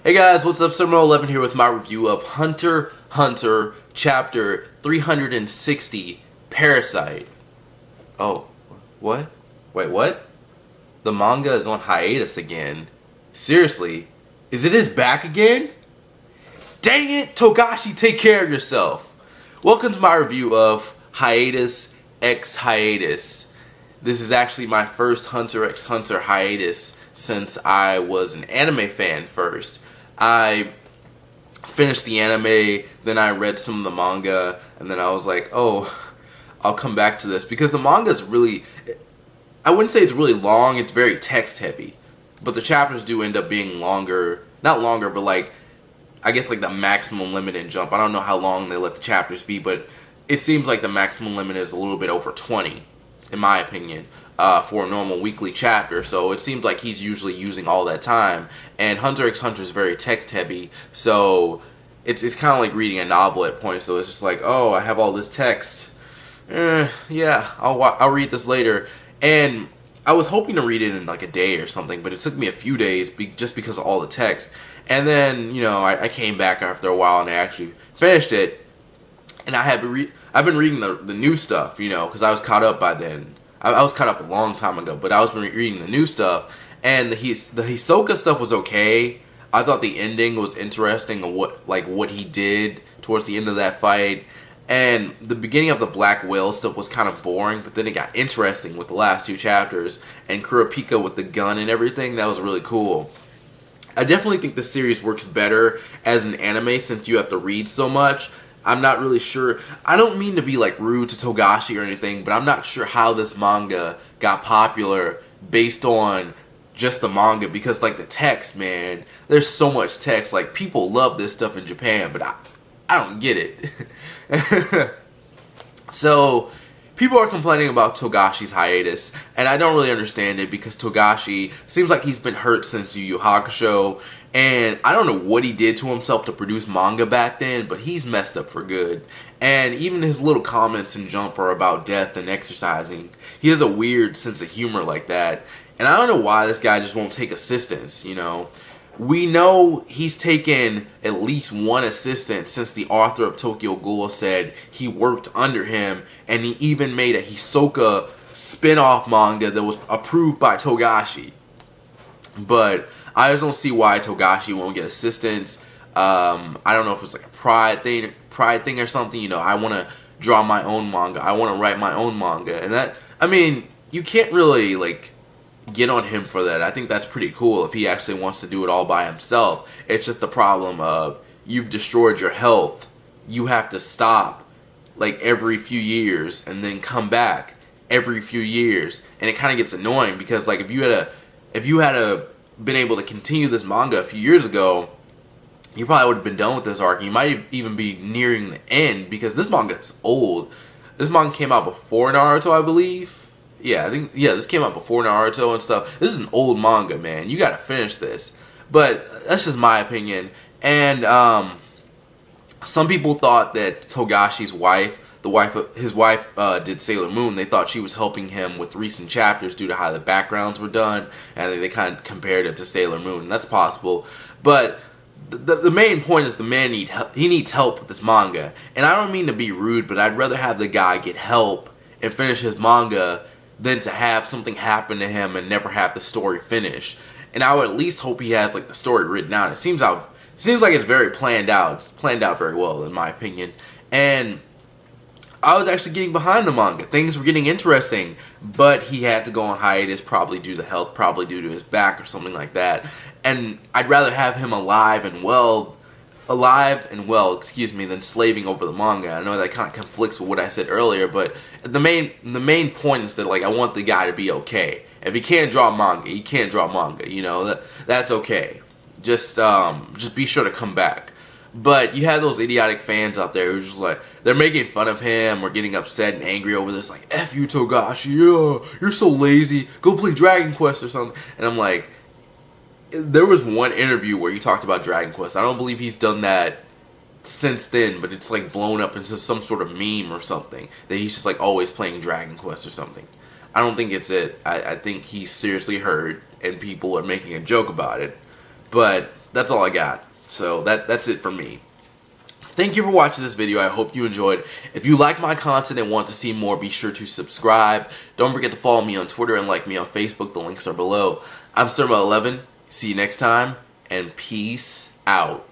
Hey guys, what's up? Summer11 here with my review of Hunter x Hunter Chapter 360, Parasite. Oh, what? Wait, what? The manga is on hiatus again. Seriously? Is it back again? Dang it, Togashi, take care of yourself. Welcome to my review of Hiatus x Hiatus. This is actually my first Hunter x Hunter hiatus since I was an anime fan first. I finished the anime, then I read some of the manga, and then I was like, oh, I'll come back to this. Because the manga is really, I wouldn't say it's really long, it's very text heavy. But the chapters do end up being longer, not longer, but like, I guess like the maximum limit in Jump. I don't know how long they let the chapters be, but it seems like the maximum limit is a little bit over 20, in my opinion. For a normal weekly chapter, so it seems like he's usually using all that time. And Hunter x Hunter is very text heavy, so it's kind of like reading a novel at points. So it's just like, oh, I have all this text. Yeah, I'll read this later. And I was hoping to read it in like a day or something, but it took me a few days just because of all the text. And then I came back after a while and I actually finished it. And I've been reading the new stuff, because I was caught up by then. I was caught up a long time ago, but I was reading the new stuff, and the Hisoka stuff was okay. I thought the ending was interesting, and what he did towards the end of that fight, and the beginning of the Black Whale stuff was kind of boring, but then it got interesting with the last two chapters, and Kurapika with the gun and everything. That was really cool. I definitely think the series works better as an anime since you have to read so much. I'm not really sure. I don't mean to be like rude to Togashi or anything, but I'm not sure how this manga got popular based on just the manga, because like the text, man, there's so much text. Like people love this stuff in Japan, but I don't get it. So people are complaining about Togashi's hiatus, and I don't really understand it because Togashi seems like he's been hurt since Yu Yu Hakusho. And I don't know what he did to himself to produce manga back then, but he's messed up for good. And even his little comments in Jump are about death and exercising. He has a weird sense of humor like that. And I don't know why this guy just won't take assistance, We know he's taken at least one assistant since the author of Tokyo Ghoul said he worked under him. And he even made a Hisoka spin-off manga that was approved by Togashi. But I just don't see why Togashi won't get assistance. I don't know if it's like a pride thing or something. I want to draw my own manga. I want to write my own manga. And that, I mean, you can't really like get on him for that. I think that's pretty cool if he actually wants to do it all by himself. It's just the problem of you've destroyed your health. You have to stop like every few years and then come back every few years. And it kind of gets annoying because like if you had been able to continue this manga a few years ago, you probably would have been done with this arc. You might even be nearing the end because this manga is old. This manga came out before Naruto, I believe. Yeah, this came out before Naruto and stuff. This is an old manga, man. You gotta finish this. But that's just my opinion. And some people thought that Togashi's wife, his wife did Sailor Moon. They thought she was helping him with recent chapters due to how the backgrounds were done, and they kind of compared it to Sailor Moon, and that's possible. But the main point is the man needs help with this manga, and I don't mean to be rude, but I'd rather have the guy get help and finish his manga than to have something happen to him and never have the story finished. And I would at least hope he has like the story written out. It seems like it's very planned out. It's planned out very well, in my opinion, and I was actually getting behind the manga. Things were getting interesting, but he had to go on hiatus, probably due to health, probably due to his back or something like that. And I'd rather have him alive and well, than slaving over the manga. I know that kind of conflicts with what I said earlier, but the main point is that like I want the guy to be okay. If he can't draw manga, he can't draw manga. That's okay. Just be sure to come back. But you have those idiotic fans out there who's just like, they're making fun of him or getting upset and angry over this, like, F you, Togashi, yeah, you're so lazy, go play Dragon Quest or something. And I'm like, there was one interview where he talked about Dragon Quest. I don't believe he's done that since then, but it's like blown up into some sort of meme or something, that he's just like always playing Dragon Quest or something. I don't think it's it. I think he's seriously hurt and people are making a joke about it. But that's all I got. So that's it for me. Thank you for watching this video. I hope you enjoyed. If you like my content and want to see more, be sure to subscribe. Don't forget to follow me on Twitter and like me on Facebook. The links are below. I'm Sturma11. See you next time, and peace out.